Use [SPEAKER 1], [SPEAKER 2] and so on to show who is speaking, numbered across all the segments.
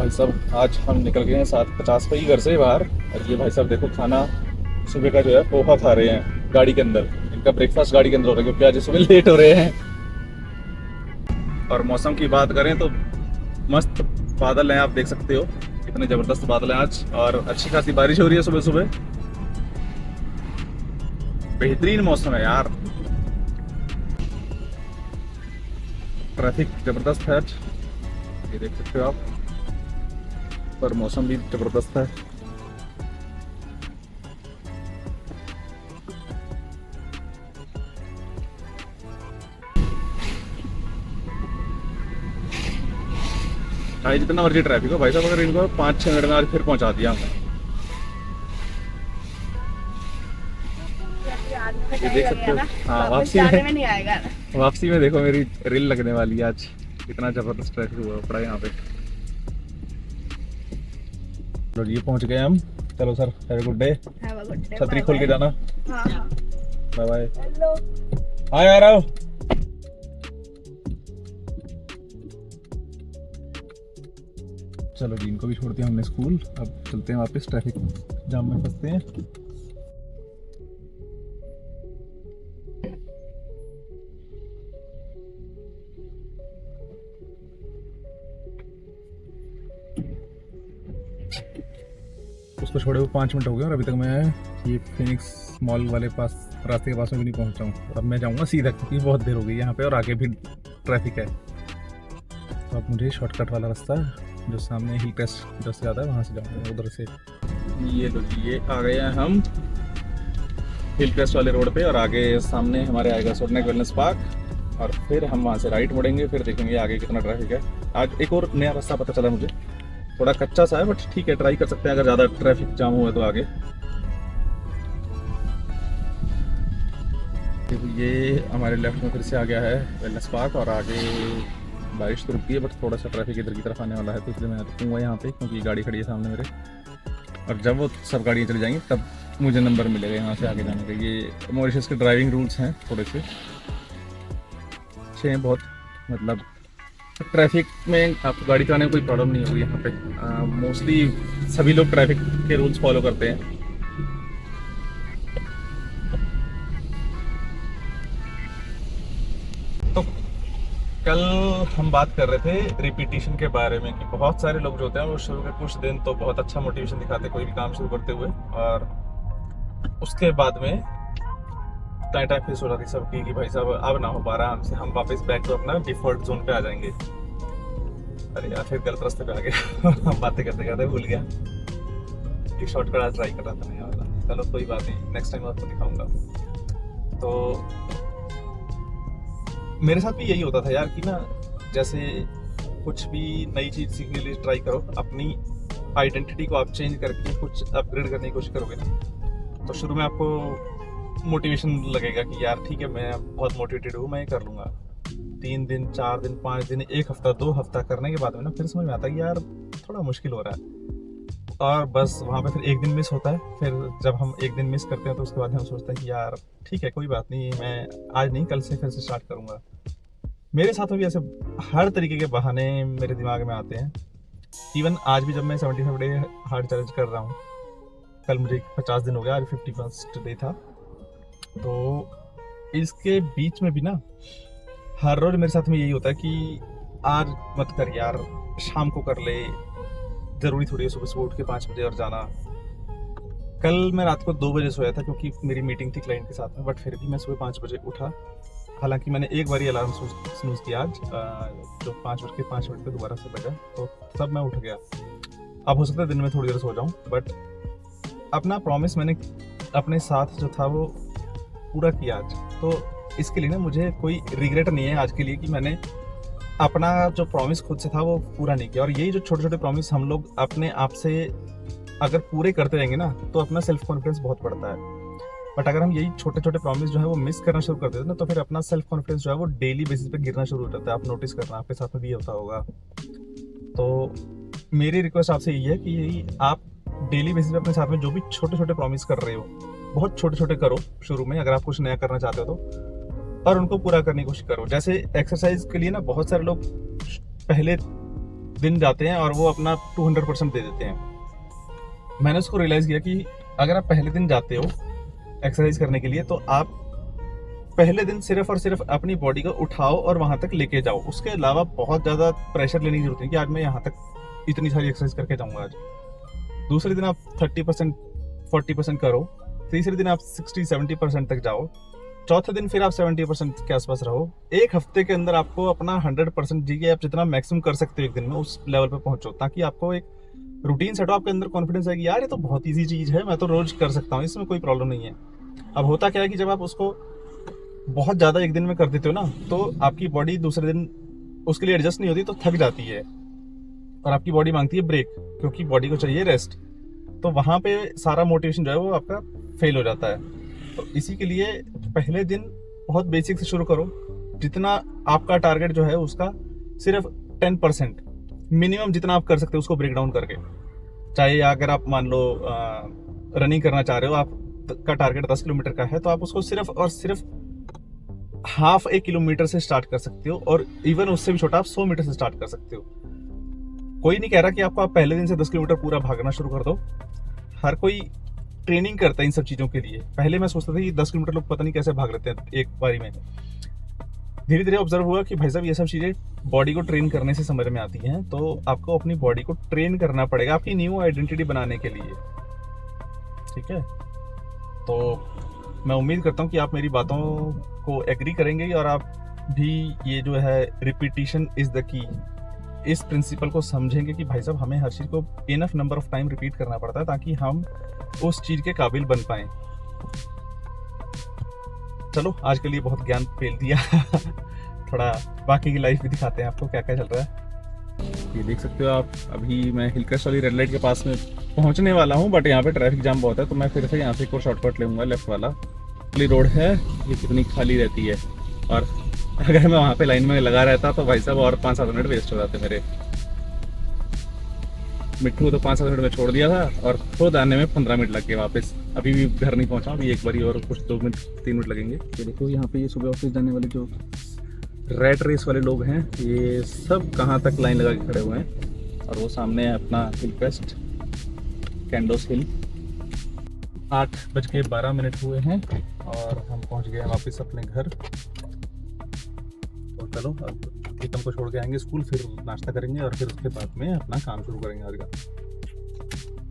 [SPEAKER 1] भाई साहब आज हम निकल गए हैं 7:50 पे ही घर से बाहर। और ये भाई साहब देखो खाना सुबह का जो है पोहा खा रहे हैं गाड़ी के अंदर। इनका ब्रेकफास्ट गाड़ी के अंदर हो रहा है क्योंकि आज सुबह लेट हो रहे हैं। और मौसम की बात करें तो मस्त बादल हैं, आप देख सकते हो कितने ज़बरदस्त बादल हैं आज। और अच्छी खासी बारिश हो रही है सुबह सुबह। बेहतरीन मौसम है यार। ट्रैफिक ज़बरदस्त है आज, ये देख सकते हो आप। पर मौसम भी ज़बरदस्त है। चाहे जितना मर्जी ट्रैफिक हो भाई साहब, अगर इनको 5-6 मिनट में आज फिर पहुंचा दिया हमने। ये देख सकते हो। हाँ, वापसी में देखो मेरी रील लगने वाली है आज। इतना जबरदस्त ट्रैफिक हुआ पड़ा है यहाँ पे। चलो ये पहुंच गए हम। चलो sir, have a good day. छतरी खोल के जाना। Bye bye. हाँ यार आओ। चलो जी, इनको भी छोड़ दिया हमने स्कूल। अब चलते हैं वापस, ट्रैफिक जाम में फंसते हैं। उसको छोड़े हुए 5 मिनट हो गए और अभी तक मैं ये फिनिक्स मॉल वाले पास रास्ते के पास में भी नहीं पहुंचा हूँ। अब मैं जाऊँगा सीधा क्योंकि बहुत देर हो गई यहाँ पे और आगे भी ट्रैफिक है। तो अब मुझे शॉर्टकट वाला रास्ता जो सामने हिल क्रेस्ट जैसे आता है वहाँ से जाऊँगा उधर से। ये लो जी, ये आ गए हैं हम हिल क्रेस्ट वाले रोड पे और आगे सामने हमारे आएगा सोडनेक वेलनेस पार्क। और फिर हम वहाँ से राइट मुड़ेंगे, फिर देखेंगे आगे कितना ट्रैफिक है। आज एक और नया रास्ता पता चला मुझे, थोड़ा कच्चा सा है बट ठीक है, ट्राई कर सकते हैं अगर ज़्यादा ट्रैफिक जाम हुआ तो आगे। ये हमारे लेफ्ट में फिर से आ गया है वेलनेस पार्क और आगे बारिश तो रुकी है बट थोड़ा सा ट्रैफिक इधर की तरफ आने वाला है, तो इसलिए मैं रुकूँगा यहाँ पे क्योंकि गाड़ी खड़ी है सामने मेरे। और जब वो सब गाड़ियाँ चली जाएंगी तब मुझे नंबर मिलेगा यहाँ से आगे जाने का। ये मॉरिशस के ड्राइविंग रूल्स हैं, थोड़े से अच्छे हैं बहुत। मतलब ट्रैफिक में आपको गाड़ी चलाने में कोई प्रॉब्लम नहीं होगी यहाँ पे। मोस्टली सभी लोग ट्रैफिक के रूल्स फॉलो करते हैं। तो कल हम बात कर रहे थे रिपीटिशन के बारे में कि बहुत सारे लोग जो होते हैं वो शुरू के कुछ दिन तो बहुत अच्छा मोटिवेशन दिखाते हैं कोई भी काम शुरू करते हुए, और उसके बाद में टाइम फेस हो जाती सबकी कि भाई साहब अब ना हो पा रहा हमसे, हम वापस बैक टू अपना डिफॉल्ट जोन पे आ जाएंगे। अरे यार फिर गलत रास्ते पे आ गए बातें करते करते भूल गया। एक शॉर्टकट आज ट्राई कर रहा था, नहीं वाला। चलो कोई बात नहीं, नेक्स्ट टाइम आपको दिखाऊंगा। तो मेरे साथ भी यही होता था यार कि ना, जैसे कुछ भी नई चीज़ सीखने के लिए ट्राई करो, अपनी आइडेंटिटी को आप चेंज करके कुछ अपग्रेड करने की कोशिश करोगे ना, तो शुरू में आपको मोटिवेशन लगेगा कि यार ठीक है मैं बहुत मोटिवेटेड हूँ, मैं ये कर लूँगा। 3 दिन 4 दिन 5 दिन 1 हफ्ता 2 हफ्ता करने के बाद में ना फिर समझ में आता है कि यार थोड़ा मुश्किल हो रहा है। और बस वहाँ पे फिर एक दिन मिस होता है। फिर जब हम एक दिन मिस करते हैं तो उसके बाद हम सोचते हैं कि यार ठीक है कोई बात नहीं, मैं आज नहीं कल से फिर से स्टार्ट करूँगा। मेरे साथ में भी ऐसे हर तरीके के बहाने मेरे दिमाग में आते हैं। इवन आज भी जब मैं 75 डे हार्ड चैलेंज कर रहा हूँ, कल मुझे 50 दिन हो गया, आज 51st डे था। तो इसके बीच में भी ना हर रोज मेरे साथ में यही होता है कि आज मत कर यार, शाम को कर ले, जरूरी थोड़ी है सुबह सुबह उठ के 5 बजे और जाना। कल मैं रात को 2 बजे सोया था क्योंकि मेरी मीटिंग थी क्लाइंट के साथ में, बट फिर भी मैं सुबह 5 बजे उठा। हालांकि मैंने एक बार अलार्म स्नूज किया आज, जो 5:05 पे दोबारा से बजा, तो तब मैं उठ गया। अब हो सकता है दिन में थोड़ी देर सो जाऊँ, बट अपना प्रॉमिस मैंने अपने साथ जो था वो पूरा किया आज। तो इसके लिए ना मुझे कोई रिग्रेट नहीं है आज के लिए कि मैंने अपना जो प्रॉमिस खुद से था वो पूरा नहीं किया। और यही जो छोटे छोटे प्रॉमिस हम लोग अपने आप से अगर पूरे करते रहेंगे ना तो अपना सेल्फ कॉन्फिडेंस बहुत बढ़ता है। बट अगर हम यही छोटे छोटे प्रॉमिस जो है वो मिस करना शुरू कर देते हैं ना, तो फिर अपना सेल्फ कॉन्फिडेंस जो है वो डेली बेसिस पे गिरना शुरू हो जाता है। आप नोटिस करना, आपके साथ में भी होता होगा। तो मेरी रिक्वेस्ट आपसे यही है कि आप डेली बेसिस पे अपने साथ में जो भी छोटे छोटे प्रॉमिस कर रहे हो, बहुत छोटे छोटे करो शुरू में, अगर आप कुछ नया करना चाहते हो तो, और उनको पूरा करने की कोशिश करो। जैसे एक्सरसाइज के लिए ना बहुत सारे लोग पहले दिन जाते हैं और वो अपना 200% दे देते हैं। मैंने उसको रियलाइज़ किया कि अगर आप पहले दिन जाते हो एक्सरसाइज करने के लिए, तो आप पहले दिन सिर्फ और सिर्फ अपनी बॉडी को उठाओ और वहां तक लेके जाओ। उसके अलावा बहुत ज़्यादा प्रेशर लेने की जरूरत नहीं कि आज मैं यहाँ तक इतनी सारी एक्सरसाइज करके जाऊँगा आज। दूसरे दिन आप 30% 40% करो, तीसरे दिन आप 60-70% तक जाओ, चौथे दिन फिर आप 70% के आसपास रहो। एक हफ्ते के अंदर आपको अपना 100% जी आप जितना मैक्सिमम कर सकते हो एक दिन में उस लेवल पे पहुंचो, ताकि आपको एक रूटीन सेट हो, आपके अंदर कॉन्फिडेंस आएगी, यार ये तो बहुत ईजी चीज़ है, मैं तो रोज कर सकता हूँ, इसमें कोई प्रॉब्लम नहीं है। अब होता क्या है कि जब आप उसको बहुत ज़्यादा एक दिन में कर देते हो ना, तो आपकी बॉडी दूसरे दिन उसके लिए एडजस्ट नहीं होती, तो थक जाती है और आपकी बॉडी मांगती है ब्रेक, क्योंकि बॉडी को चाहिए रेस्ट। तो वहाँ पे सारा मोटिवेशन जो है वो आपका फेल हो जाता है। तो इसी के लिए पहले दिन बहुत बेसिक से शुरू करो। जितना आपका टारगेट जो है उसका सिर्फ 10% मिनिमम जितना आप कर सकते हो उसको ब्रेक डाउन करके। चाहे अगर आप मान लो रनिंग करना चाह रहे हो, आप का टारगेट 10 किलोमीटर का है, तो आप उसको सिर्फ और सिर्फ हाफ 1 किलोमीटर से स्टार्ट कर सकते हो, और इवन उससे भी छोटा आप 100 मीटर से स्टार्ट कर सकते हो। कोई नहीं कह रहा कि आप पहले दिन से 10 किलोमीटर पूरा भागना शुरू कर दो। हर कोई ट्रेनिंग करता है इन सब चीज़ों के लिए। पहले मैं सोचता था कि 10 किलोमीटर लोग पता नहीं कैसे भाग लेते हैं एक बारी में। धीरे धीरे ऑब्जर्व हुआ कि भाई साहब ये सब चीज़ें बॉडी को ट्रेन करने से समझ में आती हैं। तो आपको अपनी बॉडी को ट्रेन करना पड़ेगा आपकी न्यू आइडेंटिटी बनाने के लिए, ठीक है। तो मैं उम्मीद करता हूँ कि आप मेरी बातों को एग्री करेंगे और आप भी ये जो है रिपीटिशन इज़ द की, इस प्रिंसिपल को समझेंगे कि भाई साहब हमें हर चीज़ को enough number of time repeat करना पड़ता है ताकि हम उस चीज़ के काबिल बन पाएं। चलो आज के लिए बहुत ज्ञान फेल दिया थोड़ा बाकी की लाइफ भी दिखाते हैं आपको क्या क्या चल रहा है। ये देख सकते हो आप, अभी मैं हिलक्रस्ट वाली रेड लाइट के पास में पहुंचने वाला हूं, बट यहाँ पे ट्रैफिक जाम बहुत है, तो मैं फिर से यहाँ से एक और शॉर्टकट लूँगा लेफ्ट वाला। खाली रोड है, ये कितनी खाली रहती है, और अगर मैं वहाँ पे लाइन में लगा रहता तो भाई साहब और 5-7 मिनट वेस्ट हो जाते मेरे। मिट्टू तो 5-7 मिनट में छोड़ दिया था और खुद आने में 15 मिनट लग गए वापस। अभी भी घर नहीं पहुँचा, अभी एक बारी और कुछ 2 मिनट 3 मिनट लगेंगे। ये देखो यहाँ पे ये सुबह ऑफिस जाने वाले जो रेड रेस वाले लोग हैं, ये सब कहाँ तक लाइन लगा के खड़े हुए हैं, और वो सामने है अपना हिल क्रेस्ट कैंडोस हिल। 8:12 हुए हैं और हम पहुँच गए हैं वापस अपने घर। तो चलो अब प्रीतम को छोड़ के आएंगे स्कूल, फिर नाश्ता करेंगे और फिर उसके बाद में अपना काम शुरू करेंगे आज का।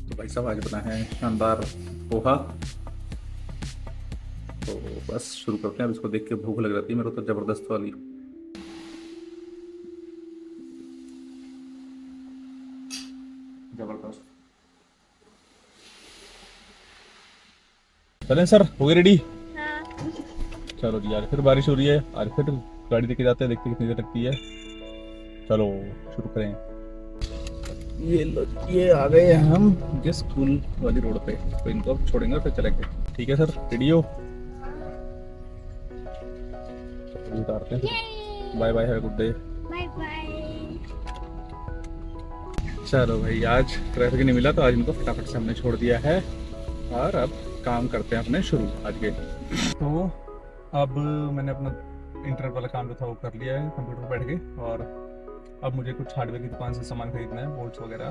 [SPEAKER 1] तो भाई साहब आज बना है शानदार पोहा, तो बस शुरू करते हैं। अब इसको देख के भूख लग रही है मेरे को तो ज़बरदस्त वाली। जबरदस्त। चलें सर, हो गए रेडी? हाँ। चलो जी, आज फिर बारिश हो रही है, आज फिर गाड़ी लेके जाते हैं, देखते कितनी देर लगती है। चलो शुरू करें। ये लो, ये आ गए हम ये स्कूल वाली रोड पे, तो इनको अब छोड़ेंगे फिर चलेंगे। ठीक है सर, रेडी हो? उतारते हैं। Bye bye, have a good day.
[SPEAKER 2] Bye bye.
[SPEAKER 1] चलो भाई, आज ट्रैफिक नहीं मिला तो आज इनको फटाफट से हमने छोड़ दिया है और अब काम करते हैं अपने शुरू आज के। तो अब मैंने अपना इंटरनेट वाला काम जो था वो कर लिया है कंप्यूटर पर बैठ के, और अब मुझे कुछ हार्डवेयर की दुकान से सामान खरीदना है, बोल्ट्स वगैरह।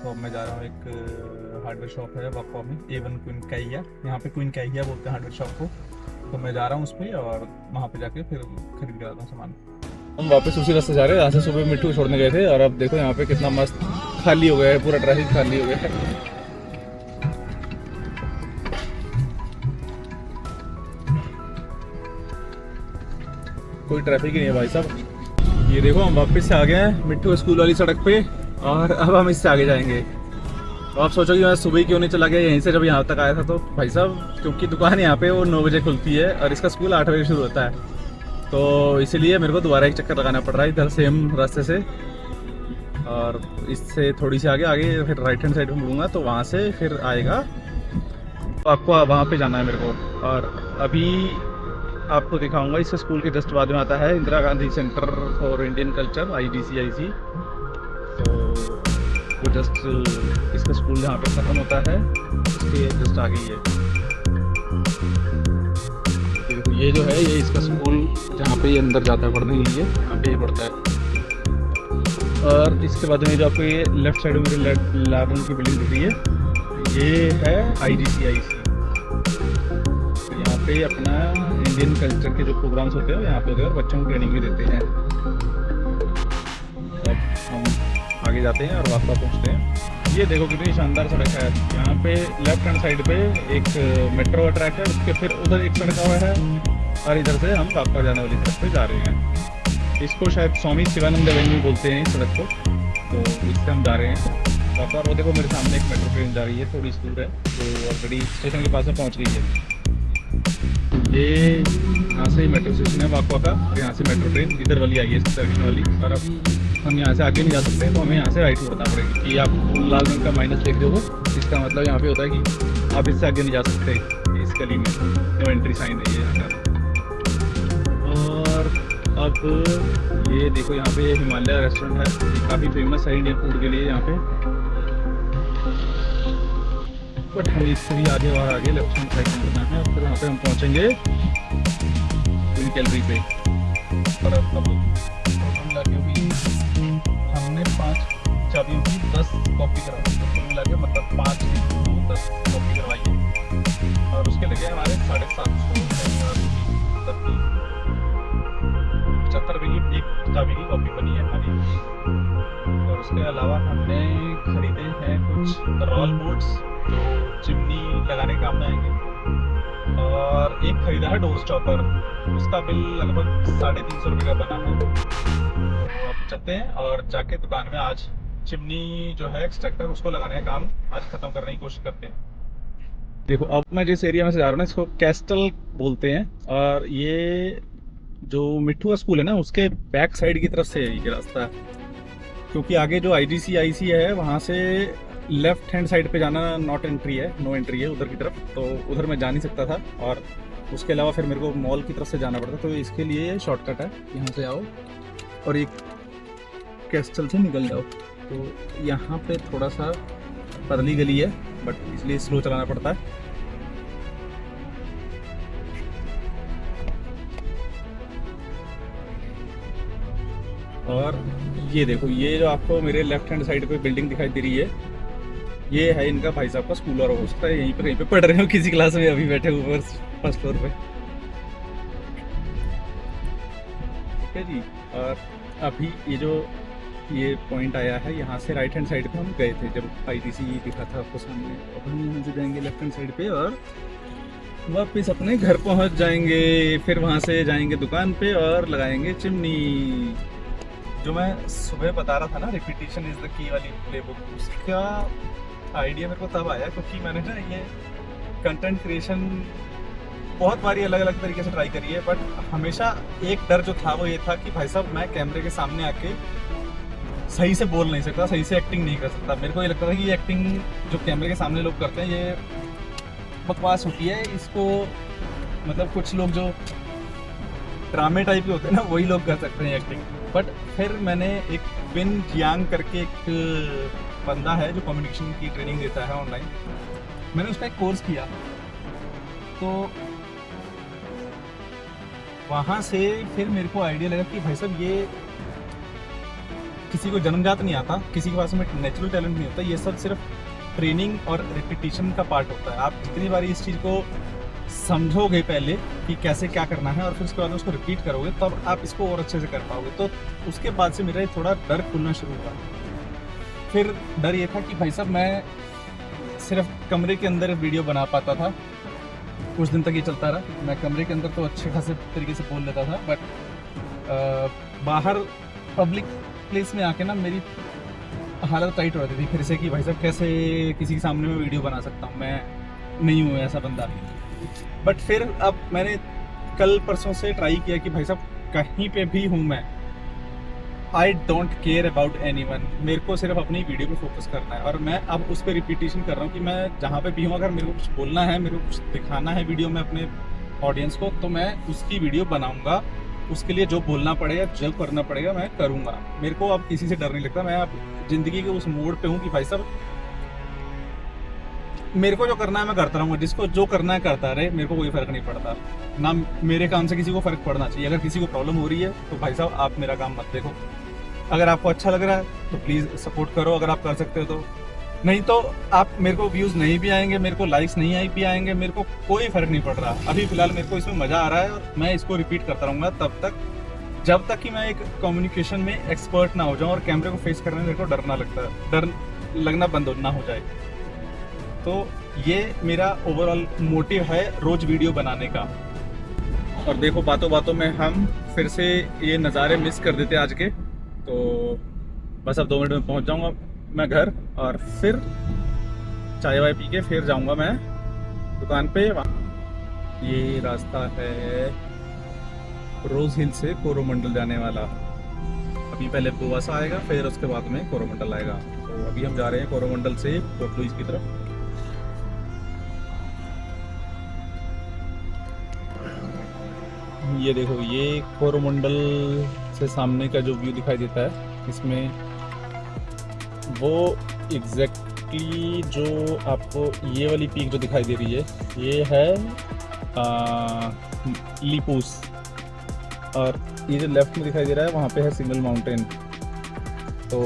[SPEAKER 1] तो अब मैं जा रहा हूँ, एक हार्डवेयर शॉप है वापा में, A1 क्वीन कैहिया, यहाँ पे क्वीन कैहिया बोलते हैं हार्डवेयर शॉप को। तो मैं जा रहा हूँ उस पर और वहाँ पे जाके फिर खरीद के आता हूँ सामान। हम वापस उसी रास्ते जा रहे हैं जहाँ से सुबह मिट्टू छोड़ने गए थे, और अब देखो यहाँ पे कितना मस्त खाली हो गया है, पूरा ट्रैफिक खाली हो गया है। कोई ट्रैफिक ही नहीं है भाई साहब। ये देखो हम वापस से आ गए हैं मिट्टू स्कूल वाली सड़क पे, और अब हम इससे आगे जाएंगे। तो आप सोचो कि मैं सुबह क्यों नहीं चला गया यहीं से जब यहाँ तक आया था। तो भाई साहब क्योंकि दुकान यहाँ पे वो 9 बजे खुलती है और इसका स्कूल 8 बजे शुरू होता है, तो इसीलिए मेरे को दोबारा एक चक्कर लगाना पड़ रहा है इधर सेम रास्ते से, और इससे थोड़ी सी आगे फिर राइट हैंड साइड में मुड़ूंगा तो वहाँ से फिर आएगा। तो आपको वहाँ पे जाना है मेरे को, और अभी आपको दिखाऊंगा इसके स्कूल के जस्ट बाद में आता है Indira Gandhi centre for Indian culture, IDCIC। तो वो जस्ट इसका स्कूल जहाँ पे ख़त्म होता है उसके जस्ट आगे ही है। ये जो है ये इसका स्कूल जहाँ पे ये अंदर जाता है पढ़ने के लिए, यहाँ पे ये पढ़ता है।
[SPEAKER 2] और इसके बाद में जो आपको ये लेफ्ट साइड में मेरे लाल रंग की बिल्डिंग दिख रही है, ये है IGCIC। तो यहाँ पे अपना इंडियन कल्चर के जो प्रोग्राम्स होते हैं यहाँ पे होते हैं और बच्चों को ट्रेनिंग भी देते हैं। अब हम आगे जाते हैं और वापस पहुँचते हैं। ये देखो कितनी शानदार सड़क है। यहाँ पे लेफ्ट हैंड साइड पे एक मेट्रो का ट्रैक है, उसके फिर उधर एक सड़क हुआ है और इधर से हम वापस जाने वाली सड़क पे जा रहे हैं। इसको शायद स्वामी शिवानंद एवेन्यू बोलते हैं इस सड़क को, तो इससे हम जा रहे हैं वापस। और वो देखो मेरे सामने एक मेट्रो ट्रेन जा रही है, थोड़ी सी दूर है, तो ऑलरेडी स्टेशन के पास में पहुँच गई है। ये यहाँ से मेट्रो स्टेशन है वाकवा का, यहाँ से मेट्रो ट्रेन इधर वाली आई है, इस सर्विस वाली। और अब हम यहाँ से आगे नहीं जा सकते, तो हमें यहाँ से राइट मुड़ना पड़ेगा। कि आप लाल रंग का माइनस देख रहे हो, इसका मतलब यहाँ पे होता है कि आप इससे आगे नहीं जा सकते इस गली में, नो एंट्री साइन है ये यहाँ का। और अब ये देखो यहाँ पे हिमालय रेस्टोरेंट है, ये काफ़ी फेमस है इंडियन फूड के लिए यहाँ पे। बट हम इससे भी आगे और आगे लेफ्ट हैंड साइड में जाना है, और फिर वहाँ पे हम पहुँचेंगे ट्विन कैलरी पे। और अब मिला के भी हमने 5 चाबियों की 10 कॉपी करवाई, तो मिला के मतलब 5 की 10 कॉपी करवाई है। और उसके लगे हमारे 750 मतलब 75 रुपये की एक चाबी की कॉपी बनी है हमारी। और उसके अलावा हमने खरीदे हैं कुछ रोल बोर्ड्स जो चिमनी लगाने के काम में आएंगे, और एक खरीदा है डोर स्टॉपर, उसका बिल लगभग 350 रुपये का बना है। अब चलते हैं और जाके दुकान में आज चिमनी जो है एक्सट्रैक्टर उसको लगाने का काम आज खत्म करने की कोशिश करते हैं। देखो अब मैं जिस एरिया में से जा रहा हूँ ना, इसको कैस्टल बोलते हैं, और ये जो मिट्ठू का स्कूल है ना उसके बैक साइड की तरफ से है ये रास्ता, क्योंकि आगे जो IGCIC है वहाँ से लेफ्ट हैंड साइड पे जाना नॉट एंट्री है, नो एंट्री है उधर की तरफ, तो उधर मैं जा नहीं सकता था। और उसके अलावा फिर मेरे को मॉल की तरफ से जाना पड़ता, तो इसके लिए शॉर्टकट है, यहाँ से आओ और एक कैस्टल से निकल जाओ। तो यहाँ पे थोड़ा सा पतली गली है, बट इसलिए स्लो चलाना पड़ता है। और ये देखो, ये जो आपको मेरे लेफ्ट हैंड साइड पे बिल्डिंग दिखाई दे रही है, ये है इनका भाई साहब का स्कूल, और हो सकता है यहीं पे कहीं पे पढ़ रहे हो किसी क्लास में, अभी बैठे ऊपर फर्स्ट फ्लोर पे। ठीक है जी। और अभी ये पॉइंट आया है, यहाँ से राइट हैंड साइड पे हम गए थे जब ITC दिखा था आपको सामने। अब हम यहाँ से जाएंगे लेफ्ट हैंड साइड पे और वापस अपने घर पहुँच जाएंगे। फिर वहाँ से जाएंगे दुकान पे और लगाएंगे चिमनी। जो मैं सुबह बता रहा था ना, रिपीटिशन इज द की वाली प्लेबुक, उसका आइडिया मेरे को तब आया क्योंकि मैंने ना ये कंटेंट क्रिएशन बहुत बारी अलग अलग तरीके से ट्राई करी है, बट हमेशा एक डर जो था वो ये था कि भाई साहब मैं कैमरे के सामने आके सही से बोल नहीं सकता, सही से एक्टिंग नहीं कर सकता। मेरे को ये लगता था कि ये एक्टिंग जो कैमरे के सामने लोग करते हैं ये बकवास होती है, इसको मतलब कुछ लोग जो ड्रामे टाइप के होते हैं ना वही लोग कर सकते हैं एक्टिंग। बट फिर मैंने एक विन जियांग करके एक बंदा है जो कम्युनिकेशन की ट्रेनिंग देता है ऑनलाइन, मैंने उसका एक कोर्स किया, तो वहाँ से फिर मेरे को आइडिया लगा कि भाई साहब ये किसी को जन्मजात नहीं आता, किसी के पास में नेचुरल टैलेंट नहीं होता, ये सब सिर्फ ट्रेनिंग और रिपीटिशन का पार्ट होता है। आप जितनी बार इस चीज़ को समझोगे पहले कि कैसे क्या करना है और फिर उसके बाद उसको रिपीट करोगे, तब आप इसको और अच्छे से कर पाओगे। तो उसके बाद से मेरा थोड़ा डर खुलना शुरू हुआ। फिर डर ये था कि भाई साहब मैं सिर्फ कमरे के अंदर वीडियो बना पाता था, कुछ दिन तक ये चलता रहा। मैं कमरे के अंदर तो अच्छे खासे तरीके से बोल लेता था, बट बाहर पब्लिक प्लेस में आके ना मेरी हालत टाइट हो जाती थी फिर से कि भाई साहब कैसे किसी के सामने में वीडियो बना सकता हूँ, मैं नहीं हूँ ऐसा बंदा। बट फिर अब मैंने कल परसों से ट्राई किया कि भाई साहब कहीं पे भी हूँ मैं, I don't care about anyone, मेरे को सिर्फ अपनी वीडियो पे फोकस करना है। और मैं अब उस पर रिपीटिशन कर रहा हूँ कि मैं जहाँ पे भी हूँ, अगर मेरे को कुछ बोलना है, मेरे को कुछ दिखाना है वीडियो में अपने ऑडियंस को, तो मैं उसकी वीडियो बनाऊँगा। उसके लिए जो बोलना पड़ेगा, जो करना पड़ेगा मैं करूँगा। मेरे को अब किसी से डर नहीं लगता। मैं अब ज़िंदगी के उस मोड़ पे हूँ कि भाई साहब मेरे को जो करना है मैं करता रहूँगा, जिसको जो करना है करता रहे, मेरे को कोई फ़र्क नहीं पड़ता ना। मेरे काम से किसी को फ़र्क पड़ना चाहिए। अगर किसी को प्रॉब्लम हो रही है तो भाई साहब आप मेरा काम मत देखो, अगर आपको अच्छा लग रहा है तो प्लीज़ सपोर्ट करो, अगर आप कर सकते हो तो। नहीं तो आप मेरे को व्यूज़ नहीं भी आएंगे, मेरे को लाइक्स नहीं आई भी आएंगे, मेरे को कोई फ़र्क नहीं पड़ रहा। अभी फ़िलहाल मेरे को इसमें मज़ा आ रहा है और मैं इसको रिपीट करता रहूँगा तब तक जब तक कि मैं एक कम्युनिकेशन में एक्सपर्ट ना हो जाऊँ और कैमरे को फेस करने में मेरे को डर ना लगता, डर लगना बंद ना हो जाए। तो ये मेरा ओवरऑल मोटिव है रोज़ वीडियो बनाने का। और देखो बातों बातों में हम फिर से ये नज़ारे मिस कर देते आज के, तो बस अब 2 मिनट में पहुंच जाऊंगा मैं घर और फिर चाय वाय पी के फिर जाऊंगा मैं दुकान पे। ये रास्ता है रोज हिल से कोरोमंडल जाने वाला। अभी पहले बुवासा आएगा, फिर उसके बाद में कोरोमंडल आएगा। तो अभी हम जा रहे हैं कोरोमंडल से पोर्ट लुइस की तरफ। ये देखो, ये कोरोमंडल से सामने का जो व्यू दिखाई देता है, इसमें वो एग्जैक्टली जो आपको ये वाली पीक जो दिखाई दे रही है, ये है लीपूस। और ये जो लेफ्ट में दिखाई दे रहा है वहाँ पे है सिंगल माउंटेन। तो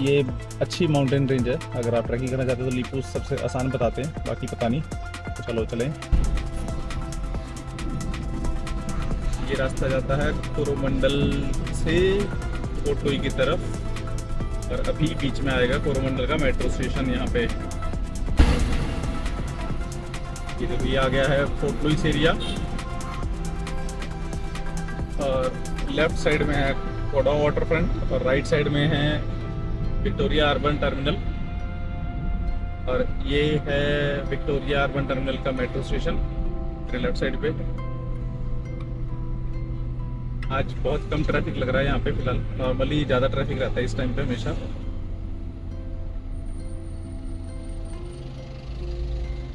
[SPEAKER 2] ये अच्छी माउंटेन रेंज है, अगर आप ट्रैकिंग करना चाहते हो तो लीपूस सबसे आसान बताते हैं, बाकी पता नहीं। तो चलो चलें। ये रास्ता जाता है कोरोमंडल से पोर्ट लुइस की तरफ और अभी बीच में आएगा कोरोमंडल का मेट्रो स्टेशन। यहाँ पे ये देखो, ये आ गया है पोर्ट लुइस एरिया और लेफ्ट साइड में है कोडा वाटर फ्रंट और राइट साइड में है विक्टोरिया अर्बन टर्मिनल। और ये है विक्टोरिया अर्बन टर्मिनल का मेट्रो स्टेशन मेरे लेफ्ट साइड पे। आज बहुत कम ट्रैफिक लग रहा है यहाँ पे फिलहाल, नॉर्मली ज़्यादा ट्रैफिक रहता है इस टाइम पे हमेशा।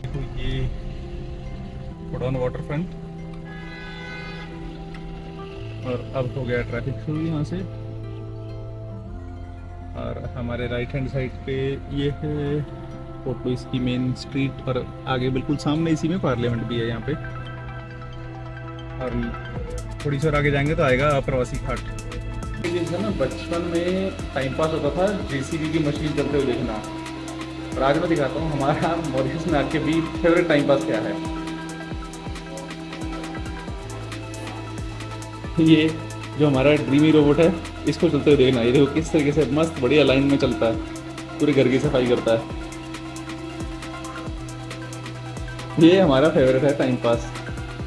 [SPEAKER 2] तो ये कोडॉन वाटर फ्रंट और अब हो गया ट्रैफिक शुरू यहाँ से। और हमारे राइट हैंड साइड पे ये है पोर्ट लुइस की मेन स्ट्रीट और आगे बिल्कुल सामने इसी में पार्लियामेंट भी है यहाँ पे। और थोड़ी सी और आगे जाएंगे तो आएगा प्रवासी घाट। ना बचपन में टाइम पास होता था जेसीबी की मशीन चलते हुए देखना, और आज मैं दिखाता हूँ हमारा मॉरिशस में आके भी फेवरेट टाइम पास क्या है। ये जो हमारा ड्रीमी रोबोट है, इसको चलते हुए देखना। ये देखो किस तरीके से मस्त बढ़िया लाइन में चलता है, पूरे घर की सफाई करता है। ये हमारा फेवरेट है टाइम पास।